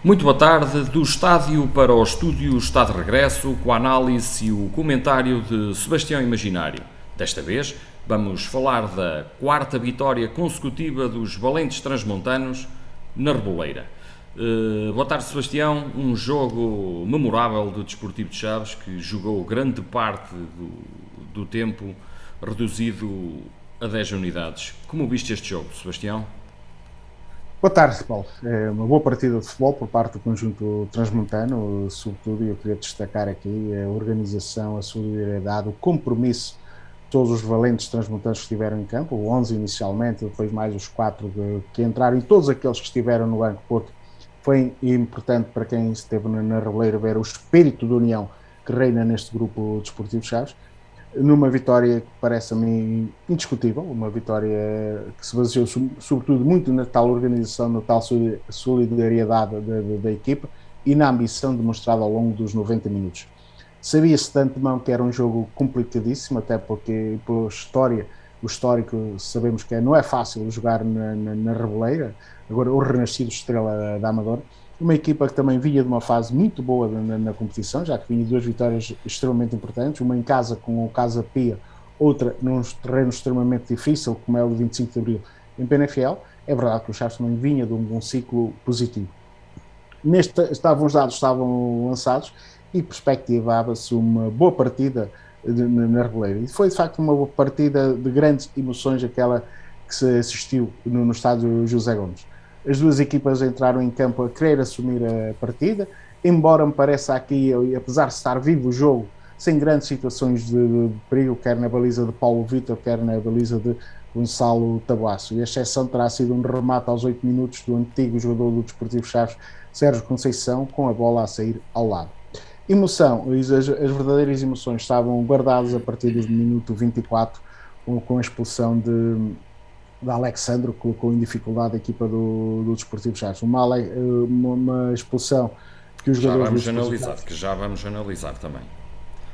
Muito boa tarde, do estádio para o estúdio está de regresso com a análise e o comentário de Sebastião Imaginário. Desta vez vamos falar da quarta vitória consecutiva dos valentes transmontanos na Reboleira. Boa tarde, Sebastião. Um jogo memorável do Desportivo de Chaves que jogou grande parte do tempo reduzido a 10 unidades. Como viste este jogo, Sebastião? Boa tarde, Paulo. É uma boa partida de futebol por parte do conjunto transmontano, sobretudo eu queria destacar aqui a organização, a solidariedade, o compromisso de todos os valentes transmontanos que estiveram em campo, o 11 inicialmente, depois mais os 4 que entraram e todos aqueles que estiveram no banco, porque foi importante para quem esteve na Reboleira ver o espírito de união que reina neste grupo Desportivo de Chaves, numa vitória que parece a mim indiscutível, uma vitória que se baseou sobretudo muito na tal organização, na tal solidariedade da equipa e na ambição demonstrada ao longo dos 90 minutos. Sabia-se de antemão que era um jogo complicadíssimo, até porque pela história, o histórico, sabemos que não é fácil jogar na Reboleira, agora o renascido Estrela da Amadora, uma equipa que também vinha de uma fase muito boa na competição, já que vinha de 2 vitórias extremamente importantes, uma em casa com o Casa Pia, outra num terreno extremamente difícil, como é o 25 de Abril, em PNFL. É verdade que o Chaves também vinha de um ciclo positivo. Os dados estavam lançados e perspectivava-se uma boa partida na Reboleira. E foi, de facto, uma boa partida de grandes emoções, aquela que se assistiu no estádio José Gomes. As duas equipas entraram em campo a querer assumir a partida, embora me pareça aqui, apesar de estar vivo o jogo, sem grandes situações de perigo, quer na baliza de Paulo Vitor, quer na baliza de Gonçalo Tabuaço. E a exceção terá sido um remate aos 8 minutos do antigo jogador do Desportivo Chaves, Sérgio Conceição, com a bola a sair ao lado. Emoção, as verdadeiras emoções estavam guardadas a partir do minuto 24, com a expulsão de Alexandre, que colocou em dificuldade a equipa do Desportivo Chaves. Uma expulsão que os jogadores... Já vamos analisar também.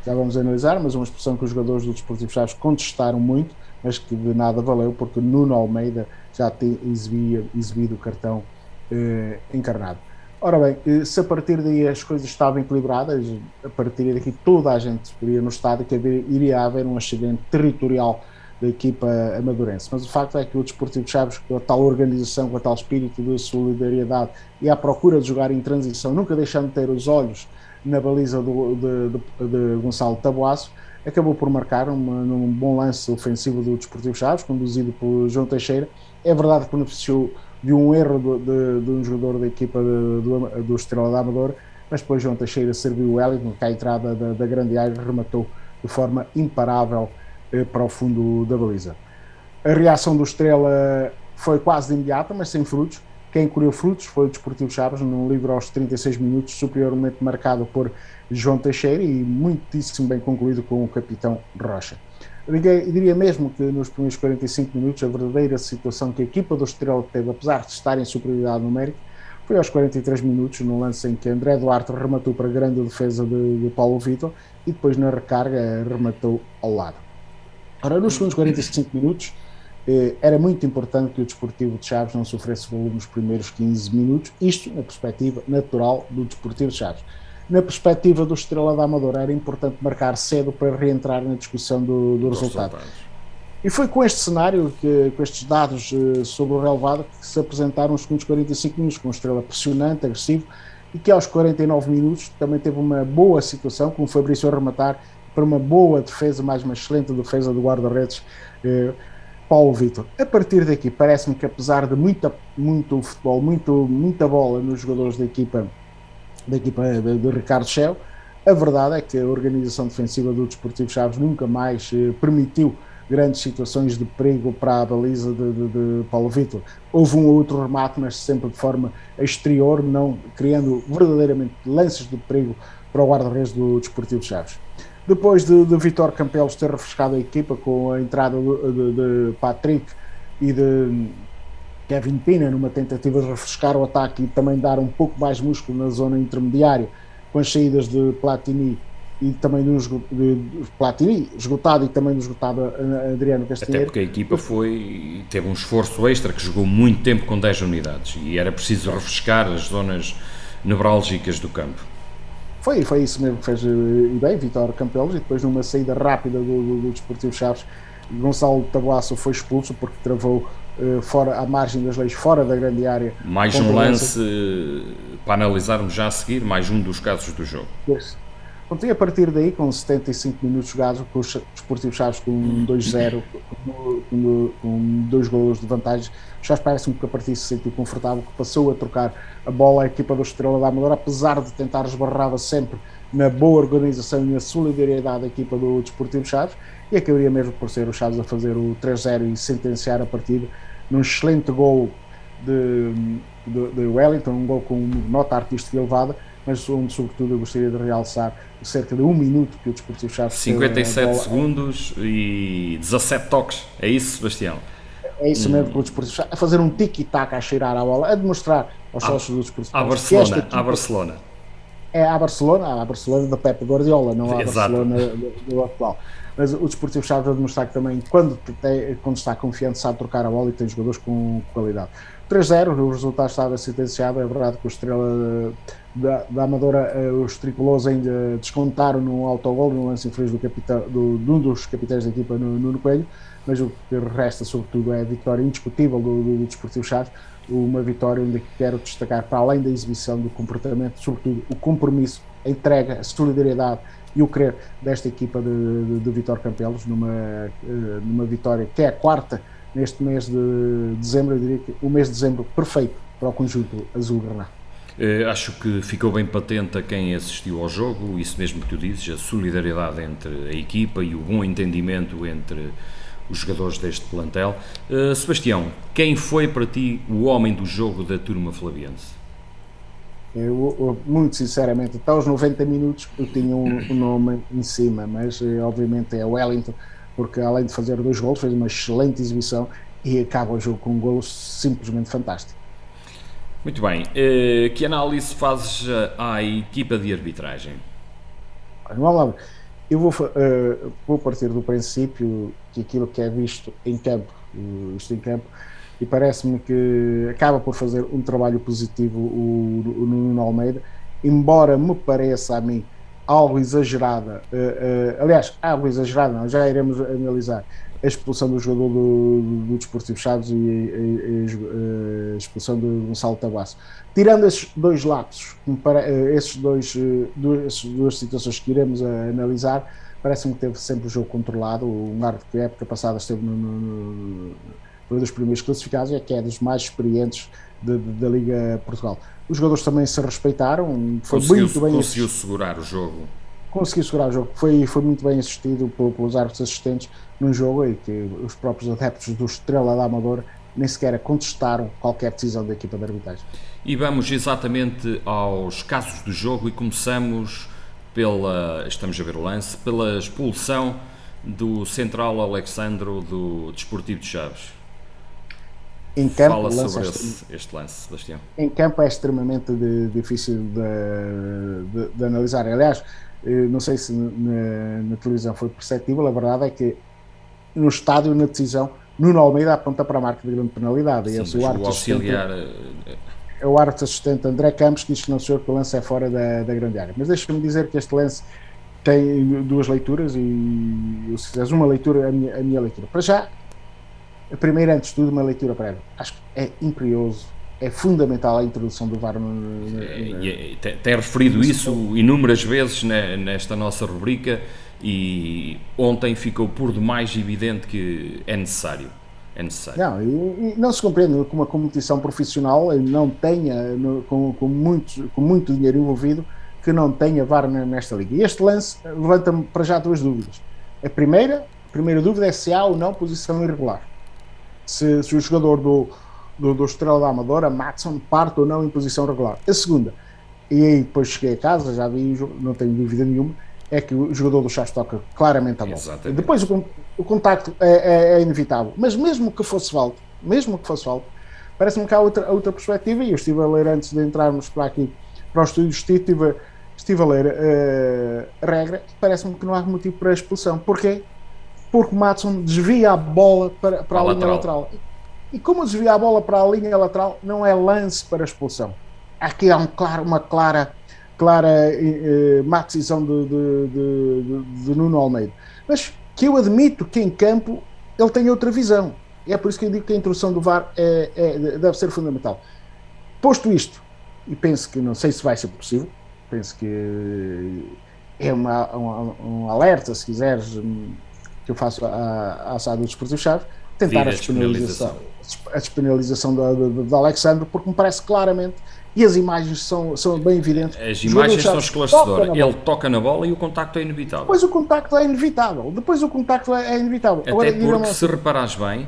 Já vamos analisar, mas uma expulsão que os jogadores do Desportivo Chaves contestaram muito, mas que de nada valeu, porque Nuno Almeida já tinha exibido o cartão encarnado. Ora bem, se a partir daí as coisas estavam equilibradas, a partir daqui toda a gente veria no estádio que iria haver um acidente territorial da equipa amadurense, mas o facto é que o Desportivo de Chaves, com a tal organização, com a tal espírito de solidariedade e à procura de jogar em transição, nunca deixando de ter os olhos na baliza de Gonçalo Tabuaço, acabou por marcar num bom lance ofensivo do Desportivo de Chaves, conduzido por João Teixeira. É verdade que beneficiou de um erro de um jogador da equipa do Estrela da Amadora, mas depois João Teixeira serviu o Wellington, que à entrada da grande área rematou de forma imparável para o fundo da baliza. A reação do Estrela foi quase imediata, mas sem frutos. Quem colheu frutos foi o Desportivo Chaves, num livro aos 36 minutos, superiormente marcado por João Teixeira e muitíssimo bem concluído com o capitão Rocha. Eu diria mesmo que nos primeiros 45 minutos a verdadeira situação que a equipa do Estrela teve, apesar de estar em superioridade numérica, foi aos 43 minutos, no lance em que André Duarte rematou para a grande defesa de Paulo Vitor e depois na recarga rematou ao lado. Ora, nos segundos 45 minutos, era muito importante que o Desportivo de Chaves não sofresse golo nos primeiros 15 minutos, isto na perspectiva natural do Desportivo de Chaves. Na perspectiva do Estrela da Amadora, era importante marcar cedo para reentrar na discussão do resultado. E foi com este cenário, com estes dados sobre o relevado, que se apresentaram os segundos 45 minutos, com o Estrela pressionante, agressivo, e que aos 49 minutos também teve uma boa situação, com o Fabrício a rematar, para uma boa defesa, mais uma excelente defesa do guarda-redes Paulo Vitor. A partir daqui, parece-me que apesar de muito futebol, muita bola nos jogadores da equipa de Ricardo Schell, a verdade é que a organização defensiva do Desportivo Chaves nunca mais permitiu grandes situações de perigo para a baliza de Paulo Vitor. Houve um ou outro remate, mas sempre de forma exterior, não criando verdadeiramente lances de perigo para o guarda-redes do Desportivo Chaves. Depois de Vítor Campelos ter refrescado a equipa com a entrada de Patrick e de Kevin Pina numa tentativa de refrescar o ataque e também dar um pouco mais músculo na zona intermediária, com as saídas de Platini e também de Platini esgotado e também do esgotado Adriano Castilheiro. Até porque a equipa teve um esforço extra, que jogou muito tempo com 10 unidades e era preciso refrescar as zonas nevrálgicas do campo. Foi isso mesmo que fez e bem, Vítor Campelos, e depois numa saída rápida do Desportivo Chaves, Gonçalo Tabuaço foi expulso porque travou fora, à margem das leis, fora da grande área. Mais um lance para analisarmos já a seguir, mais um dos casos do jogo. Pronto, e a partir daí, com 75 minutos jogados, com o Desportivo Chaves com 2-0, com 2 golos de vantagem, o Chaves parece-me que a partir se sentiu confortável, que passou a trocar a bola à equipa do Estrela da Amadora, apesar de tentar esbarrava sempre na boa organização e na solidariedade da equipa do Desportivo Chaves, e acabaria mesmo por ser o Chaves a fazer o 3-0 e sentenciar a partida num excelente gol de Wellington, um gol com nota artística elevada, mas onde sobretudo eu gostaria de realçar cerca de 1 minuto que o Desportivo Chaves 57 segundos e 17 toques, é isso, Sebastião? É isso mesmo, que o Desportivo Chaves a fazer um tiki-taka, a cheirar a bola, a demonstrar aos sócios do Desportivo Chaves à Barcelona é a Barcelona da Pep Guardiola, não a Barcelona do atual. Mas o Desportivo Chaves a demonstrar que também quando está confiante sabe trocar a bola e tem jogadores com qualidade. 3-0, o resultado estava sentenciado. É verdade que o Estrela da Amadora, os tricolores ainda descontaram no autogol, no lance infeliz de um dos capitães da equipa, Nuno Coelho, mas o que resta sobretudo é a vitória indiscutível do Desportivo Chaves, uma vitória onde quero destacar, para além da exibição do comportamento, sobretudo o compromisso, a entrega, a solidariedade e o querer desta equipa de Vítor Campelos, numa vitória que é a quarta neste mês de dezembro. Eu diria que o mês de dezembro perfeito para o conjunto azul-granate. Acho que ficou bem patente a quem assistiu ao jogo, isso mesmo que tu dizes, a solidariedade entre a equipa e o bom entendimento entre os jogadores deste plantel. Sebastião, quem foi para ti o homem do jogo da turma flaviense? Eu, muito sinceramente, até aos 90 minutos eu tinha um nome em cima, mas obviamente é Wellington, porque além de fazer 2 golos, fez uma excelente exibição e acaba o jogo com um golo simplesmente fantástico. Muito bem, que análise fazes à equipa de arbitragem? Vamos lá, eu vou partir do princípio que aquilo que é visto em campo, e parece-me que acaba por fazer um trabalho positivo o Nuno Almeida, embora me pareça a mim algo exagerada, aliás, algo exagerada, não, já iremos analisar a expulsão do jogador do Desportivo Chaves e a expulsão do Gonçalo Tabuaço. Tirando esses 2 lapsos, essas 2 situações que iremos analisar, parece-me que teve sempre o jogo controlado. Um árbitro que a época passada esteve foi dos primeiros classificados e que é dos mais experientes da Liga Portugal. Os jogadores também se respeitaram, conseguiu segurar o jogo. Conseguiu segurar o jogo, foi muito bem assistido pelos árbitros assistentes num jogo em que os próprios adeptos do Estrela da Amadora nem sequer contestaram qualquer decisão da equipa de arbitragem. E vamos exatamente aos casos do jogo e começamos estamos a ver o lance, pela expulsão do central Alexandro do Desportivo de Chaves. Em campo, fala sobre este lance, Sebastião. Em campo é extremamente difícil de analisar. Aliás, não sei se na televisão foi perceptível, a verdade é que no estádio, na decisão, Nuno Almeida aponta para a marca de grande penalidade. Sim, o auxiliar... É o árbitro assistente André Campos que diz que não sei que o lance é fora da grande área. Mas deixa-me dizer que este lance tem 2 leituras e, se fizeres uma leitura, a minha leitura. Para já, a primeira, antes de tudo, uma leitura prévia. Acho que é imperioso, é fundamental a introdução do VAR. Tem referido isso inúmeras vezes nesta nossa rubrica e ontem ficou por demais evidente que é necessário. Não, e não se compreende que uma competição profissional não tenha, com muito dinheiro envolvido, que não tenha VAR nesta liga. E este lance levanta-me para já 2 dúvidas. A primeira dúvida é se há ou não posição irregular. Se o jogador do Estrela da Amadora, Matson, parte ou não em posição regular. A segunda, e aí depois cheguei a casa, já vi, não tenho dúvida nenhuma, é que o jogador do Chaves toca claramente a bola. Exatamente. Depois o contacto é inevitável, mas mesmo que fosse falta, parece-me que há outra perspectiva, e eu estive a ler antes de entrarmos para aqui, para o estúdio, estive a ler a regra, e parece-me que não há motivo para a expulsão. Porquê? Porque Matson desvia a bola para a linha lateral. E como desvia a bola para a linha lateral, não é lance para a expulsão. aqui há uma clara má decisão de Nuno Almeida. Mas que eu admito que em campo ele tem outra visão. E é por isso que eu digo que a introdução do VAR deve ser fundamental. Posto isto, e penso que não sei se vai ser possível, penso que é um alerta, se quiseres, que eu faço à SAD dos Desportivos Chaves, tentar a despenalização de Alexandre, porque me parece claramente, e as imagens são bem evidentes. As imagens são esclarecedoras. Ele toca na bola e o contacto é inevitável. Depois o contacto é inevitável. Até Agora, porque, se reparares bem,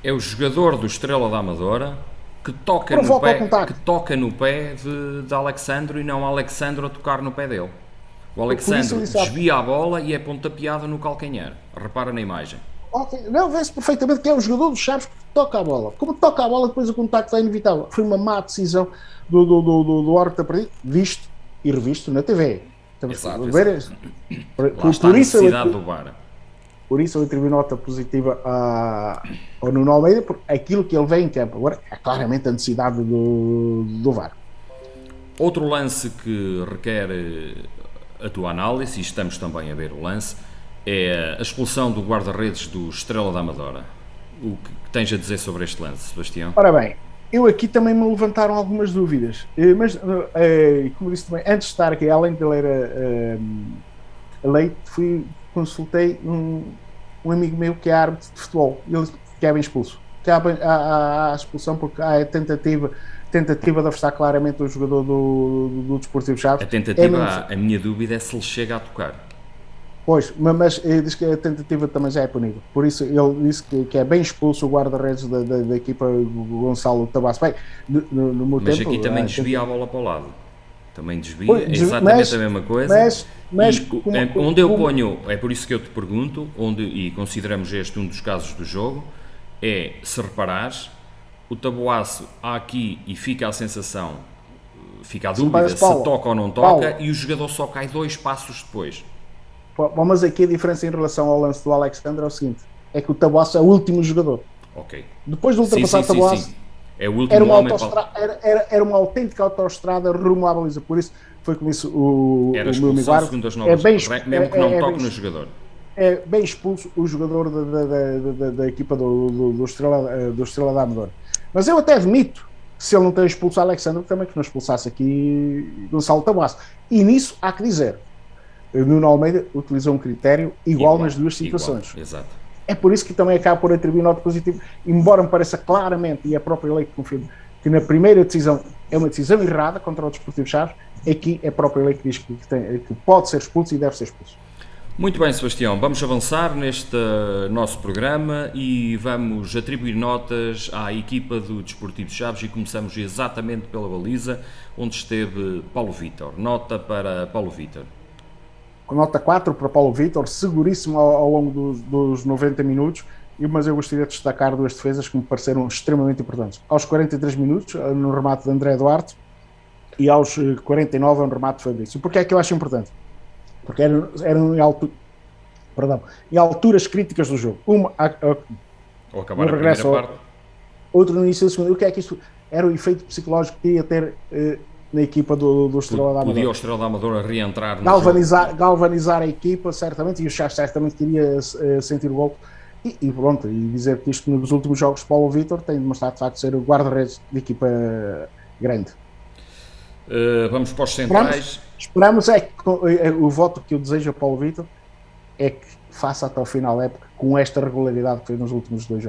é o jogador do Estrela da Amadora que toca no pé de Alexandre e não Alexandre a tocar no pé dele. O Alexandre desvia a bola e é pontapeado no calcanhar. Repara na imagem. Não, vê-se perfeitamente que é o jogador dos Chaves que toca a bola. Como toca a bola, depois o contacto é inevitável. Foi uma má decisão do árbitro perdido, visto e revisto na TV. Exato. Por isso, a necessidade do VAR. Por isso eu atribuo nota positiva ao Nuno Almeida, por aquilo que ele vê em campo. Agora, é claramente a necessidade do VAR. Outro lance que requer a tua análise, e estamos também a ver o lance, é a expulsão do guarda-redes do Estrela da Amadora. O que tens a dizer sobre este lance, Sebastião? Ora bem, eu aqui também me levantaram algumas dúvidas, mas como disse também, antes de estar aqui, além de ler a lei, consultei um amigo meu que é árbitro de futebol, ele que é bem expulso, que há a expulsão porque há a tentativa de afastar claramente o jogador do Desportivo Chaves. A tentativa, a minha dúvida é se ele chega a tocar. Pois, mas ele diz que a tentativa também já é punível. Por isso ele disse que é bem expulso o guarda-redes da equipa Gonçalo Tabasso. Bem, no meu mas tempo, aqui também desvia a bola para o lado. Também desvia, é exatamente a mesma coisa. Onde eu ponho, é por isso que eu te pergunto, e consideramos este um dos casos do jogo, é, se reparares, o Taboaço há aqui e fica a sensação, fica a dúvida se toca ou não toca, e o jogador só cai 2 passos depois. Mas aqui a diferença em relação ao lance do Alexandre é o seguinte, é que o Taboaço é o último jogador. Ok. Depois de ultrapassar o Taboaço, é o último era uma autêntica autoestrada rumo à baliza, por isso foi como isso o meu amigo árbitro. Segundo as normas, mesmo que não toque no jogador. É bem expulso o jogador da equipa do Estrela da Amadora. Mas eu até admito, se ele não tem expulso o Alexandre, também que não expulsasse aqui Gonçalo Taboaço. E nisso há que dizer, Nuno Almeida utilizou um critério igual nas duas situações. Exato. É por isso que também acaba por atribuir nota positiva, embora me pareça claramente, e a própria lei que confirma, que na primeira decisão é uma decisão errada contra o Desportivo Chaves, aqui é a própria lei que diz que pode ser expulso e deve ser expulso. Muito bem, Sebastião, vamos avançar neste nosso programa e vamos atribuir notas à equipa do Desportivo Chaves e começamos exatamente pela baliza, onde esteve Paulo Vítor. Nota para Paulo Vítor. Nota 4 para Paulo Vítor, seguríssimo ao longo dos 90 minutos, mas eu gostaria de destacar 2 defesas que me pareceram extremamente importantes. Aos 43 minutos, no remate de André Duarte, e aos 49, no remate de Fabrício. Porquê é que eu acho importante? Porque eram em alturas críticas do jogo. Uma ou acabar a primeira parte. Outra no início da segunda. O que é que isto era o efeito psicológico que ia ter na equipa do Estrela da Amadora? Podia o Estrela da Amadora reentrar no galvanizar a equipa, certamente, e o Chaves certamente queria sentir o gol. E pronto, e dizer que isto nos últimos jogos Paulo Vítor tem demonstrado de facto ser o guarda-redes de equipa grande. Vamos para os centrais. Esperamos o voto que eu desejo a Paulo Vítor é que faça até ao final da época com esta regularidade que foi nos últimos 3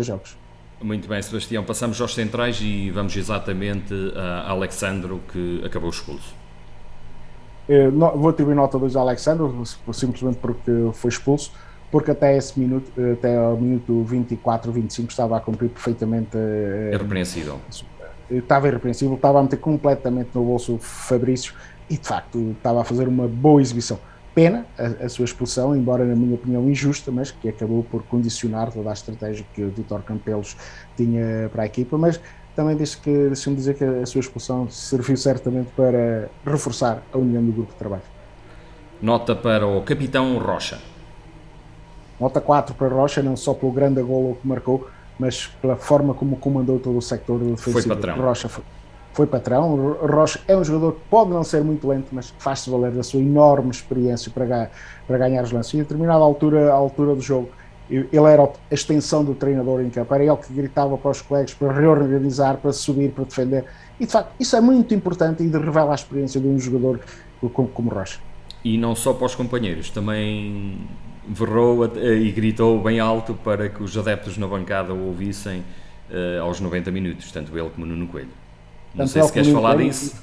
jogos. Muito bem, Sebastião, passamos aos centrais e vamos exatamente a Alexandre, que acabou expulso. Vou atribuir nota 2 a Alexandre, simplesmente porque foi expulso, porque até esse minuto, até ao minuto 24, 25 estava a cumprir perfeitamente. Irrepreensível. Estava irrepreensível, estava a meter completamente no bolso o Fabrício e de facto estava a fazer uma boa exibição. Pena a sua expulsão, embora na minha opinião injusta, mas que acabou por condicionar toda a estratégia que o Vítor Campelos tinha para a equipa, mas também deixa-me dizer que a sua expulsão serviu certamente para reforçar a união do grupo de trabalho. Nota para o capitão Rocha. Nota 4 para Rocha, não só pelo grande golo que marcou, mas pela forma como comandou todo o sector defensivo. Foi patrão. foi patrão. O Rocha é um jogador que pode não ser muito lento, mas faz-se valer da sua enorme experiência para ganhar os lances. E a determinada altura do jogo, ele era a extensão do treinador em campo, era ele que gritava para os colegas para reorganizar, para subir, para defender. E de facto, isso é muito importante e revela a experiência de um jogador como Rocha. E não só para os companheiros, também berrou e gritou bem alto para que os adeptos na bancada o ouvissem aos 90 minutos, tanto ele como Nuno Coelho. Não sei se queres falar disso.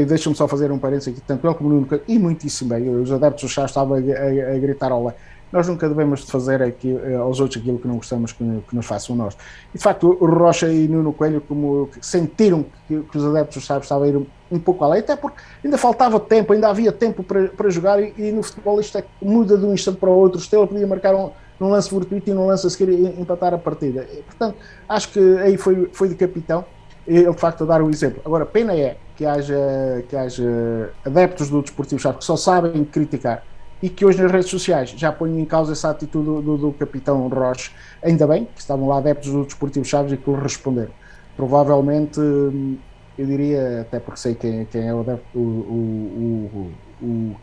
Deixa-me só fazer um parênteses aqui, tanto ele como o Nuno Coelho, e muitíssimo bem, os adeptos do Chaves estavam a gritar ao lado. Nós nunca devemos de fazer aqui, aos outros aquilo que não gostamos que nos façam nós. E de facto, o Rocha e Nuno Coelho como sentiram que os adeptos do Chaves estavam a ir um pouco além, até porque ainda faltava tempo, ainda havia tempo para jogar, e no futebol isto muda de um instante para o outro. O Estrela podia marcar num lance fortuito e num lance a seguir empatar a partida. E, portanto, acho que aí foi de capitão, ele de facto a dar o exemplo. Agora, pena é que haja adeptos do Desportivo Chaves que só sabem criticar e que hoje nas redes sociais já põem em causa essa atitude do capitão Rocha. Ainda bem que estavam lá adeptos do Desportivo Chaves e que lhe responderam. Provavelmente, eu diria, até porque sei quem é o adepto,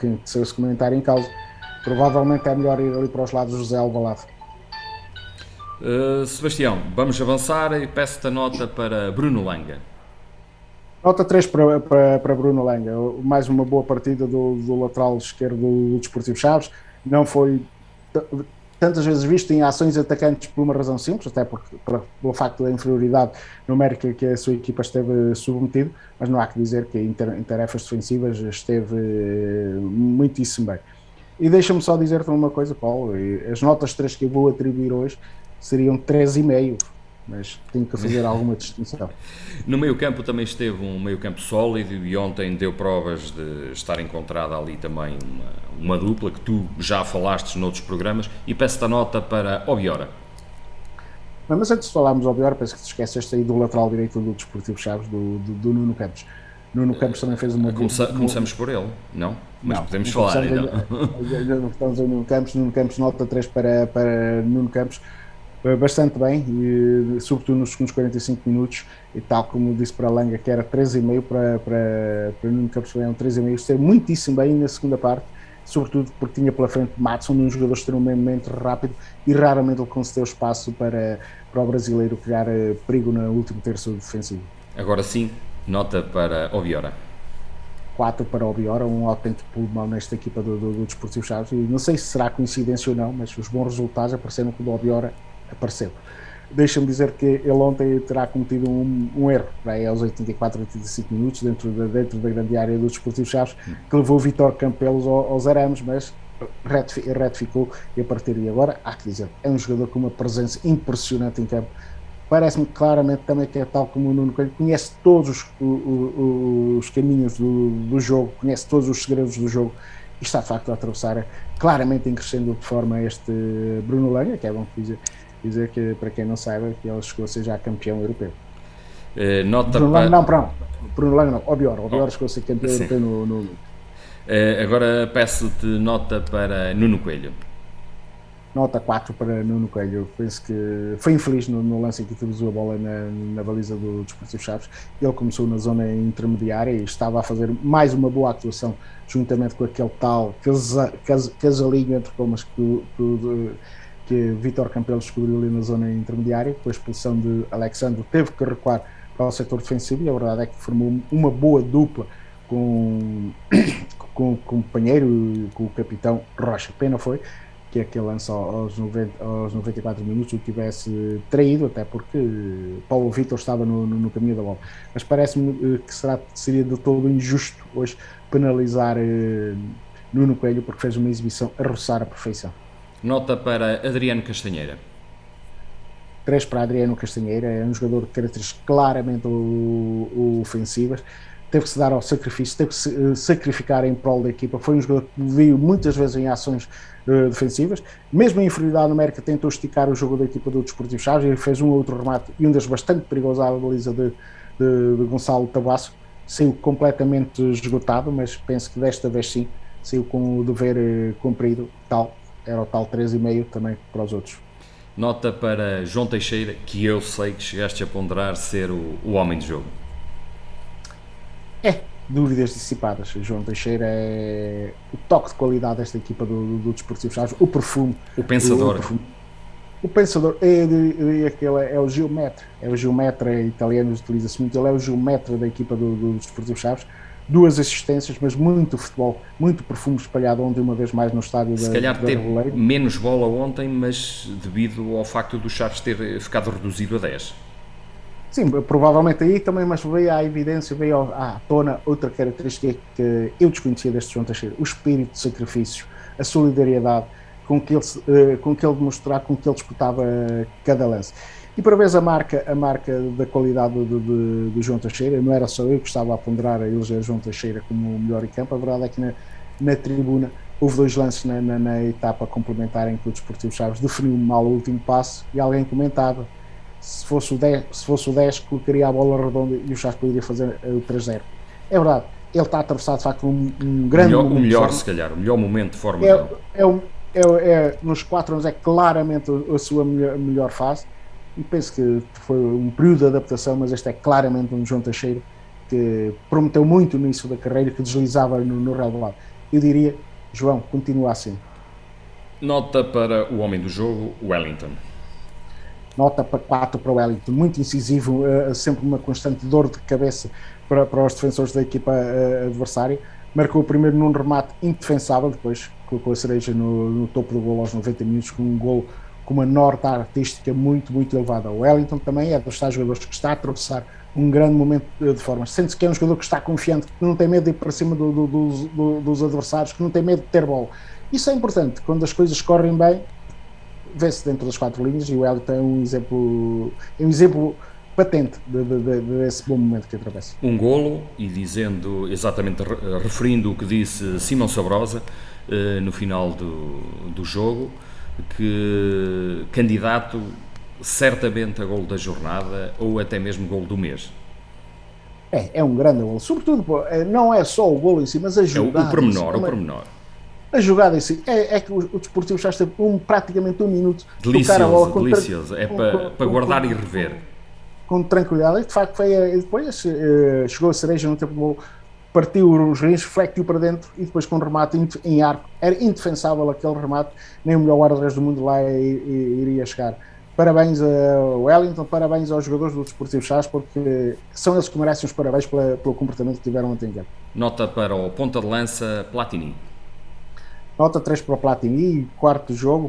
quem seu esse comentário em causa, provavelmente é melhor ir ali para os lados do José Alvalade. Sebastião, vamos avançar e peço-te a nota para Bruno Langa. Nota 3 para Bruno Langa, mais uma boa partida do lateral esquerdo do Desportivo Chaves. Não foi tantas vezes visto em ações atacantes por uma razão simples, até pelo facto da inferioridade numérica que a sua equipa esteve submetida, mas não há que dizer que em tarefas defensivas esteve muitíssimo bem. E deixa-me só dizer-te uma coisa, Paulo, as notas 3 que eu vou atribuir hoje seriam 3,5, mas tenho que fazer alguma distinção. No meio-campo também esteve um meio-campo sólido e ontem deu provas de estar encontrada ali também uma dupla que tu já falaste noutros programas, e peço-te a nota para Obiora. Não, mas antes de falarmos ao Obiora, penso que te esqueceste aí do lateral direito do Desportivo Chaves, do Nuno Campos. Nuno Campos também fez uma... Começamos por ele, não? Mas não, podemos falar, então. Estamos em Nuno Campos, nota 3 para Nuno Campos. Bastante bem, e, sobretudo nos segundos 45 minutos, e tal como disse para a Langa, que era 3,5 para Nuno Campos, foi um 3,5, esteve muitíssimo bem na segunda parte, sobretudo porque tinha pela frente Matson, um jogador extremamente rápido, e raramente ele concedeu espaço para o brasileiro criar perigo no último terço defensivo. Agora sim, nota para Obiora. 4 para Obiora, um autêntico pulmão nesta equipa do Desportivo Chaves, e não sei se será coincidência ou não, mas os bons resultados apareceram com o Obiora apareceu. Deixa-me dizer que ele ontem terá cometido um erro, aí aos 84, 85 minutos, dentro da grande área do Desportivo Chaves, que levou o Vítor Campelos aos arames, mas retificou, e a partir de agora, há que dizer, é um jogador com uma presença impressionante em campo. Parece-me claramente também que é tal como o Nuno Coelho, conhece todos os caminhos do jogo, conhece todos os segredos do jogo, e está de facto a atravessar claramente em crescendo de forma este Bruno Langa, que é bom dizer que, para quem não saiba, que ele chegou a ser já campeão europeu. Bruno Langa não, Obiora chegou a ser campeão europeu no... Agora peço-te nota para Nuno Coelho. Nota 4 para Nuno Coelho. Eu penso que foi infeliz no lance em que introduzir a bola na baliza do Desportivo Chaves. Ele começou na zona intermediária e estava a fazer mais uma boa atuação, juntamente com aquele tal casalinho entre comas que Vítor Campelos descobriu ali na zona intermediária. Com a expulsão de Alexandre, teve que recuar para o setor defensivo, e a verdade é que formou uma boa dupla com o companheiro, com o capitão Rocha. Pena foi que aquele lance aos 94 minutos o tivesse traído, até porque Paulo Vítor estava no caminho da bola. Mas parece-me que seria de todo injusto hoje penalizar Nuno Coelho, porque fez uma exibição a roçar a perfeição. Nota para Adriano Castanheira. 3 para Adriano Castanheira, é um jogador de características claramente ofensivas, teve que se dar ao sacrifício, teve que se sacrificar em prol da equipa. Foi um jogador que viu muitas vezes em ações defensivas, mesmo em inferioridade numérica tentou esticar o jogo da equipa do Desportivo Chaves, e fez um outro remate, e um deles bastante perigoso à baliza de Gonçalo Tabasso. Saiu completamente esgotado, mas penso que desta vez sim saiu com o dever cumprido. Era o tal 3,5 também para os outros. Nota para João Teixeira, que eu sei que chegaste a ponderar ser o homem de jogo. Dúvidas dissipadas. João Teixeira é o toque de qualidade desta equipa do Desportivo Chaves, o perfume. O pensador. O pensador, eu diria que ele é o geometra italiano, utiliza-se muito, ele é o geometra da equipa do Desportivo Chaves. 2 assistências, mas muito futebol, muito perfume espalhado ontem, uma vez mais no estádio Se calhar teve menos bola ontem, mas devido ao facto do Chaves ter ficado reduzido a 10. Sim, provavelmente aí também, mas veio à evidência, veio à tona outra característica que eu desconhecia deste João Teixeira: o espírito de sacrifício, a solidariedade com que ele demonstrava, com que ele disputava cada lance. E para ver a marca da qualidade do João Teixeira, não era só eu que estava a ponderar a eleger João Teixeira como o melhor em campo. A verdade é que na tribuna houve 2 lances na etapa complementar em que o Desportivo Chaves definiu mal o último passo e alguém comentava: se fosse o 10 colocaria a bola redonda e o Chaves poderia fazer o 3-0. É verdade, ele está a atravessar de facto um grande momento. O melhor momento de forma nos 4 anos é claramente a sua melhor fase, e penso que foi um período de adaptação, mas este é claramente um João Teixeira que prometeu muito no início da carreira, que deslizava no relevado. Eu diria, João, continua assim. Nota para o homem do jogo, Wellington. Nota para 4 para o Wellington, muito incisivo, sempre uma constante dor de cabeça para os defensores da equipa adversária. Marcou primeiro num remate indefensável, depois colocou a cereja no topo do golo aos 90 minutos, com um golo com uma nota artística muito, muito elevada. O Wellington também é dos tais jogadores que está a atravessar um grande momento de forma. Sente-se que é um jogador que está confiante, que não tem medo de ir para cima dos adversários, que não tem medo de ter bola. Isso é importante. Quando as coisas correm bem, vê-se dentro das 4 linhas, e o Wellington é um exemplo patente desse bom momento que atravessa. Um golo, e dizendo exatamente, referindo o que disse Simão Sabrosa no final do jogo, que candidato certamente a golo da jornada ou até mesmo golo do mês. É um grande golo, sobretudo não é só o golo em si, mas a jogada. O pormenor. A jogada em si, é que o Desportivo já esteve praticamente 1 minuto delicioso, tocar a bola delicioso. É para guardar e rever. Com tranquilidade. E de facto depois chegou a cereja no tempo do golo, partiu os rins, flectiu para dentro e depois com remate em arco. Era indefensável aquele remate, nem o melhor guarda-redes do mundo lá iria chegar. Parabéns ao Wellington, parabéns aos jogadores do Desportivo Chaves, porque são eles que merecem os parabéns pelo comportamento que tiveram ontem em campo. Nota para o ponta de lança Platini. Nota 3 para o Platini. Quarto jogo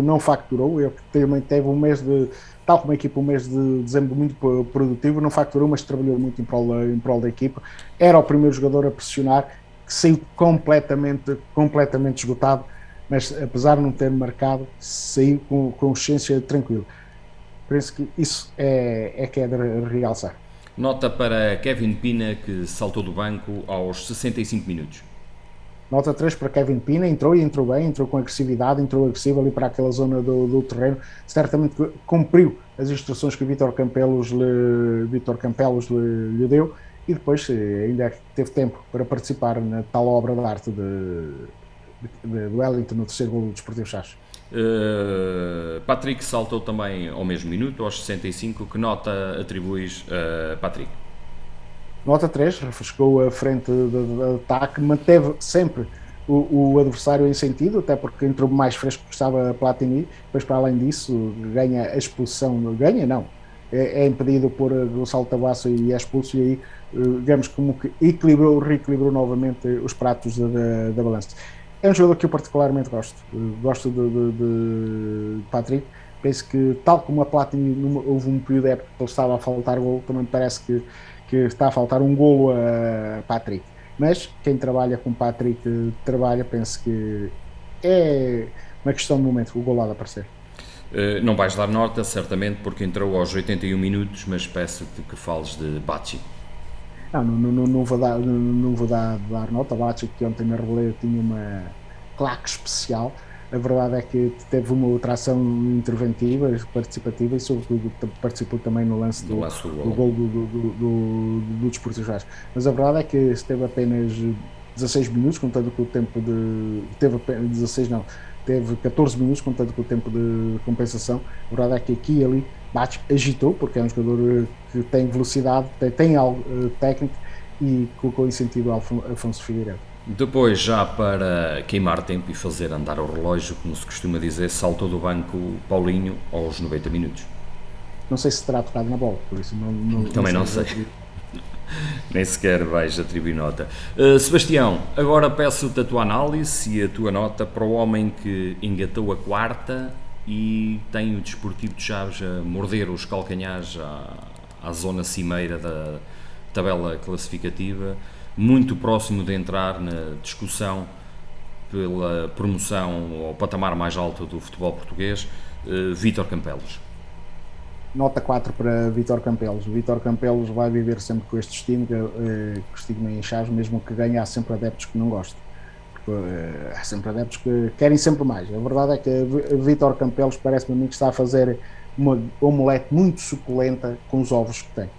não facturou, ele também teve um mês tal como a equipa, um mês de dezembro muito produtivo, não facturou, mas trabalhou muito em prol da equipa. Era o primeiro jogador a pressionar, que saiu completamente esgotado, mas apesar de não ter marcado, saiu com consciência tranquila. Penso que isso é que é de realçar. Nota para Kevin Pina, que saltou do banco aos 65 minutos. Nota 3 para Kevin Pina, entrou bem, entrou com agressividade, entrou agressivo ali para aquela zona do terreno, certamente cumpriu as instruções que o Vítor Campelos lhe deu, e depois ainda teve tempo para participar na tal obra de arte de Wellington no terceiro golo do Desportivo Chaves. Patrick saltou também ao mesmo minuto, aos 65, que nota atribuis a Patrick? Nota 3, refrescou a frente de ataque, manteve sempre o adversário em sentido, até porque entrou mais fresco que estava Platini. Depois, para além disso, ganha a expulsão, é impedido por Gonçalo Tabasso e é expulso, e aí, digamos, como que reequilibrou novamente os pratos da balança. É um jogador que eu particularmente gosto de Patrick. Penso que, tal como a Platini, houve um período de época que ele estava a faltar golo, também me parece que está a faltar um golo a Patrick. Mas quem trabalha com Patrick penso que é uma questão de momento, o golo há de aparecer. Não vais dar nota, certamente, porque entrou aos 81 minutos, mas peço-te que fales de Bacci. Não vou dar nota. Bacci, que ontem na Reboleira tinha uma claque especial. A verdade é que teve uma outra ação interventiva, participativa, e sobretudo participou também no lance do gol do Desportivo Chaves. Mas a verdade é que esteve apenas 16 minutos, contando com o tempo teve 14 minutos, contando com o tempo de compensação. A verdade é que aqui e ali Bacci agitou, porque é um jogador que tem velocidade, tem algo técnico, e colocou em sentido Afonso Figueiredo. Depois, já para queimar tempo e fazer andar o relógio, como se costuma dizer, saltou do banco Paulinho aos 90 minutos. Não sei se terá tocado na bola, por isso Também não sei. Nem sequer vais atribuir nota. Sebastião, agora peço-te a tua análise e a tua nota para o homem que engatou a quarta e tem o Desportivo de Chaves a morder os calcanhares à zona cimeira da tabela classificativa, muito próximo de entrar na discussão pela promoção ao patamar mais alto do futebol português. Vítor Campelos. Nota 4 para Vítor Campelos. O Vítor Campelos vai viver sempre com este destino, que o estigma em Chaves, mesmo que ganhe, há sempre adeptos que não gostam. Porque há sempre adeptos que querem sempre mais. A verdade é que Vítor Campelos parece-me a mim que está a fazer uma omelete muito suculenta com os ovos que tem.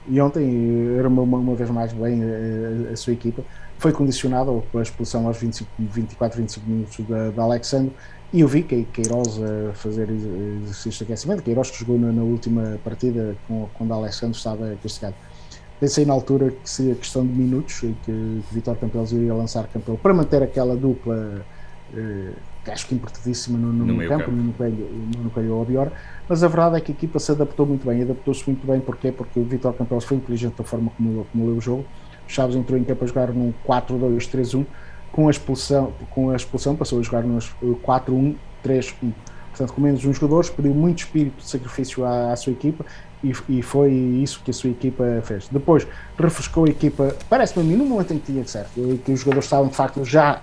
E ontem, uma vez mais bem, a sua equipa foi condicionada pela expulsão aos 24, 25 minutos da Alexandre. E eu vi que Queiroz a fazer exercício de aquecimento, Queiroz que jogou na última partida quando o Alexandre estava castigado. Pensei na altura que seria questão de minutos e que Vítor Campelos iria lançar Campelo para manter aquela dupla, que acho que importantíssima no meio campo, no Coelho ou Abior, mas a verdade é que a equipa se adaptou muito bem, adaptou-se muito bem. Porquê? Porque o Vítor Campelos foi inteligente da forma como leu o jogo. O Chaves entrou em campo a jogar num 4-2-3-1, com a expulsão passou a jogar nos 4-1-3-1, portanto com menos um jogador, pediu muito espírito de sacrifício à sua equipa e foi isso que a sua equipa fez. Depois refrescou a equipa, parece-me a mim, no momento em que tinha que ser, que os jogadores estavam de facto já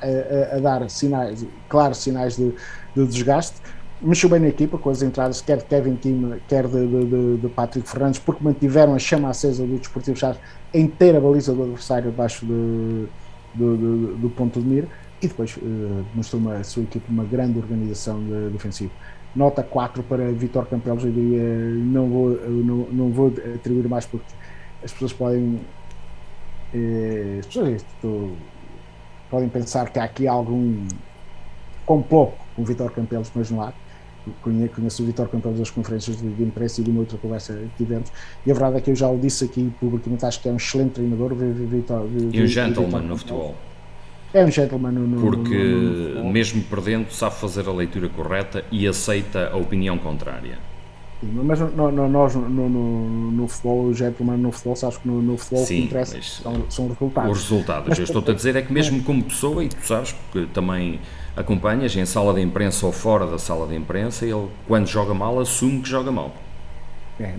a dar sinais, claros sinais de desgaste. Mexeu bem na equipa com as entradas quer de Kevin Kim, quer de Patrick Fernandes, porque mantiveram a chama acesa do Desportivo Chaves em ter a baliza do adversário abaixo do ponto de mira, e depois mostrou a sua equipe uma grande organização defensiva. Nota 4 para Vítor Campelos. Eu diria, não vou atribuir mais, porque as pessoas podem podem pensar que há aqui algum complô com o Vítor Campelos, mas não há. Conheço o Vítor Campelos das conferências de imprensa e de uma outra conversa que tivemos, e a verdade é que eu já o disse aqui publicamente, acho que é um excelente treinador e um gentleman no futebol. É um gentleman porque mesmo perdendo sabe fazer a leitura correta e aceita a opinião contrária. Mas nós no futebol, o gentleman no futebol, sabes que no futebol sim, o que interessa são os resultados. Os resultados, eu estou-te a dizer é que mesmo como pessoa, e tu sabes, porque também acompanhas em sala de imprensa ou fora da sala de imprensa, ele quando joga mal assume que joga mal.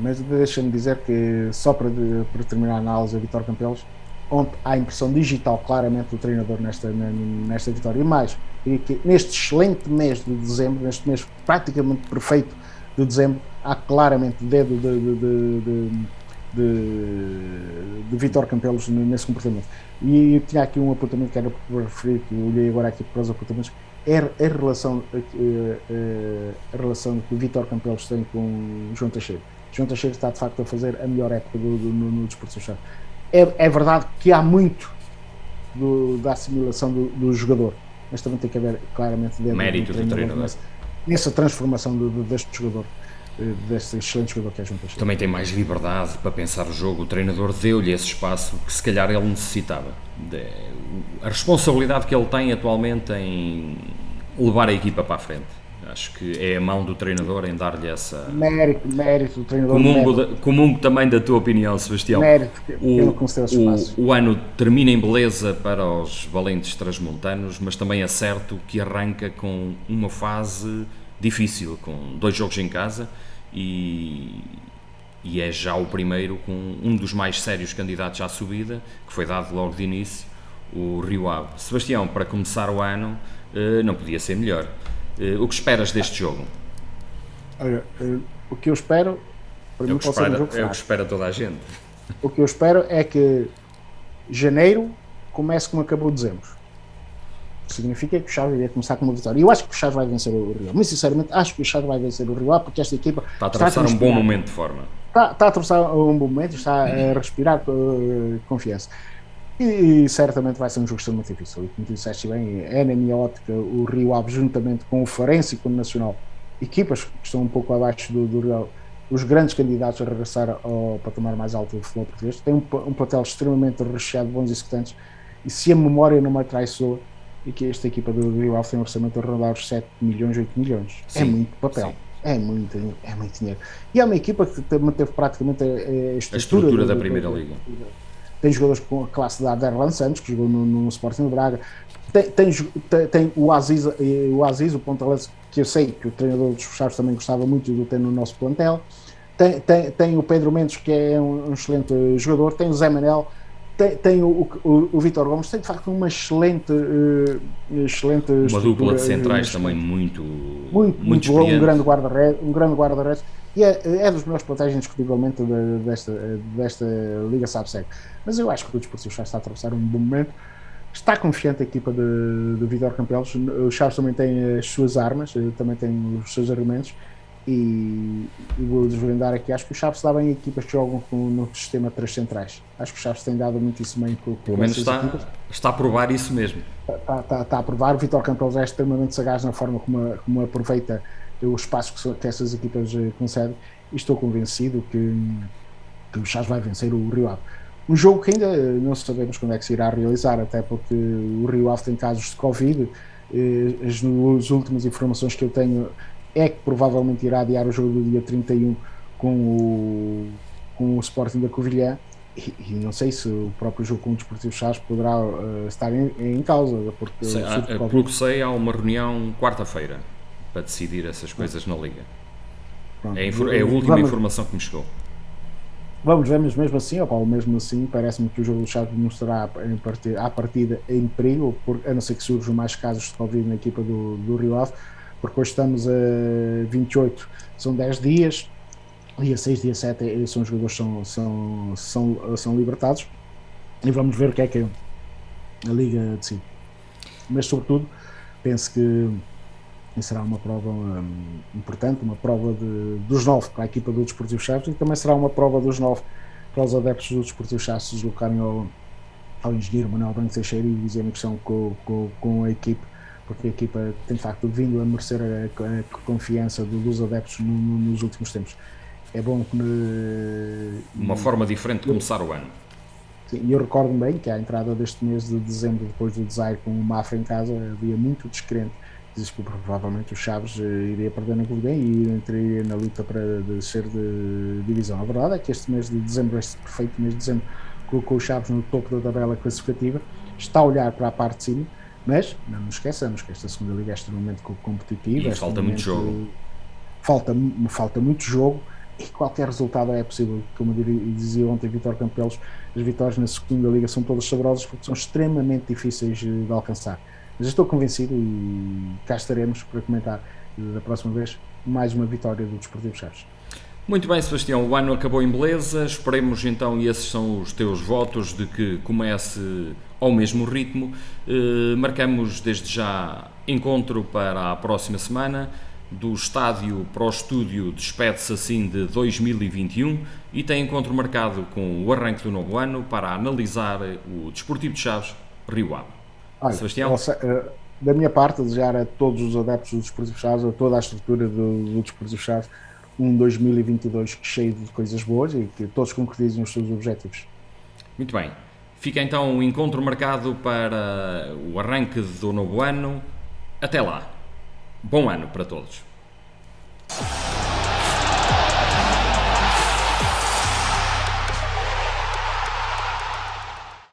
Mas deixa-me dizer que só para terminar a análise a Vítor Campelos, onde há a impressão digital claramente do treinador nesta vitória, e mais, e que neste excelente mês de dezembro, neste mês praticamente perfeito de dezembro, há claramente dedo de Vítor Campelos nesse comportamento. E eu tinha aqui um apontamento que era por referir, que eu olhei agora aqui para os apontamentos, é a relação que o Vítor Campelos tem com o João Teixeira. João Teixeira está de facto a fazer a melhor época no Desportivo Chaves. É verdade que há muito da assimilação do jogador, mas também tem que haver claramente mérito do treinador nessa transformação deste jogador, deste excelente jogador que é João Teixeira. Também tem mais liberdade para pensar o jogo. O treinador deu-lhe esse espaço que se calhar ele necessitava. A responsabilidade que ele tem atualmente em levar a equipa para a frente, acho que é a mão do treinador em dar-lhe essa... Mérito do treinador. Comungo também da tua opinião, Sebastião. Mérito pelo conceder espaço. O ano termina em beleza para os valentes transmontanos, mas também é certo que arranca com uma fase difícil, com 2 jogos em casa e é já o primeiro com um dos mais sérios candidatos à subida, que foi dado logo de início, o Rio Ave. Sebastião, para começar o ano, não podia ser melhor. O que esperas deste jogo? Olha, o que eu espero, para mim pode ser um jogo fraco. É o que espera toda a gente. O que eu espero é que janeiro comece como acabou dezembro. Significa que o Chaves iria começar com uma vitória. E eu acho que o Chaves vai vencer o Rio Ave. Muito sinceramente, acho que o Chaves vai vencer o Rio Ave, porque esta equipa está a atravessar um bom momento de forma. Está a atravessar um bom momento, está a respirar confiança. E certamente vai ser um jogo extremamente difícil. E como tu disseste bem, é na minha ótica o Rio Ave, juntamente com o Farense e com o Nacional, equipas que estão um pouco abaixo do Rio Ave, os grandes candidatos a regressar ao patamar mais alto do futebol português. Tem um plantel extremamente recheado de bons executantes, e se a memória não me traiçoa, e que esta equipa do Rio Ave tem um orçamento a rondar os 7 milhões, 8 milhões. Sim, é muito papel. Sim. É muito dinheiro. E é uma equipa que manteve praticamente a estrutura da Primeira Liga. Tem jogadores com a classe da Derlan Santos, que jogou no Sporting de Braga. Tem o Aziz, o ponta-lança, que eu sei que o treinador dos Chaves também gostava muito de ter no nosso plantel. Tem o Pedro Mendes, que é um excelente jogador. Tem o Zé Manel. Tem o Vítor Gomes. Tem de facto uma excelente uma dupla de centrais também muito boa, um grande guarda-redes, e é dos melhores plantéis indiscutivelmente desta Liga SABSEC. Mas eu acho que o Desportivo Chaves está a atravessar um bom momento. Está confiante a equipa de Vítor Campelos. O Chaves também tem as suas armas, também tem os seus argumentos, e vou desvendar aqui. Acho que o Chaves está bem em equipas que jogam no sistema 3 centrais. Acho que o Chaves tem dado muitíssimo bem com pelo menos está a provar isso mesmo. Está a provar. O Vítor Campelos é extremamente sagaz na forma como aproveita o espaço que essas equipas concedem, e estou convencido que o Chaves vai vencer o Rio Ave. Um jogo que ainda não sabemos quando é que se irá realizar, até porque o Rio Ave tem casos de Covid. As últimas informações que eu tenho é que provavelmente irá adiar o jogo do dia 31 com o Sporting da Covilhã, e não sei se o próprio jogo com o Desportivo Chaves poderá estar em causa, porque pelo que sei, há uma reunião quarta-feira para decidir essas coisas na Liga. Pronto, é a última informação que me chegou. Vamos ver, mas mesmo assim parece-me que o jogo do Chaves não estará à partida em perigo, a não ser que surjam mais casos de Covid na equipa do Rio Ave, porque hoje estamos a 28, são 10 dias, dia 6, dia 7 são os jogadores são libertados, e vamos ver o que é que a Liga decide. Mas sobretudo penso que será uma prova importante, uma prova dos 9 para a equipa do Desportivo Chaves, e também será uma prova dos 9 para os adeptos do Desportivo Chaves se deslocarem ao engenheiro Manuel Branco Teixeira e dizerem que são com a equipe, porque a equipa tem de facto vindo a merecer a confiança dos adeptos nos últimos tempos. É bom que uma forma diferente de começar o ano. Sim, e eu recordo-me bem que à entrada deste mês de dezembro, depois do Desaire com o Mafra em casa, havia muito descrente. Diz que provavelmente o Chaves iria perder na Covilhã e entraria na luta para descer de divisão. A verdade é que este mês de dezembro, este perfeito mês de dezembro, colocou o Chaves no topo da tabela classificativa, está a olhar para a parte de cima, mas não nos esqueçamos que esta segunda liga é extremamente competitiva. E falta muito jogo. Falta muito jogo, e qualquer resultado é possível. Como eu dizia ontem Vítor Campelos, as vitórias na segunda liga são todas saborosas porque são extremamente difíceis de alcançar. Mas estou convencido, e cá estaremos para comentar da próxima vez mais uma vitória do Desportivo Chaves. Muito bem, Sebastião, o ano acabou em beleza. Esperemos então, e esses são os teus votos, de que comece ao mesmo ritmo. Marcamos desde já encontro para a próxima semana. Do estádio para o estúdio despede-se assim de 2021 e tem encontro marcado com o arranque do novo ano para analisar o Desportivo de Chaves Rio Ave. Olha, Sebastião? Da minha parte, desejar a todos os adeptos do Desportivo Chaves, a toda a estrutura do Desportivo Chaves, um 2022 cheio de coisas boas e que todos concretizem os seus objetivos. Muito bem. Fica então um encontro marcado para o arranque do novo ano. Até lá. Bom ano para todos.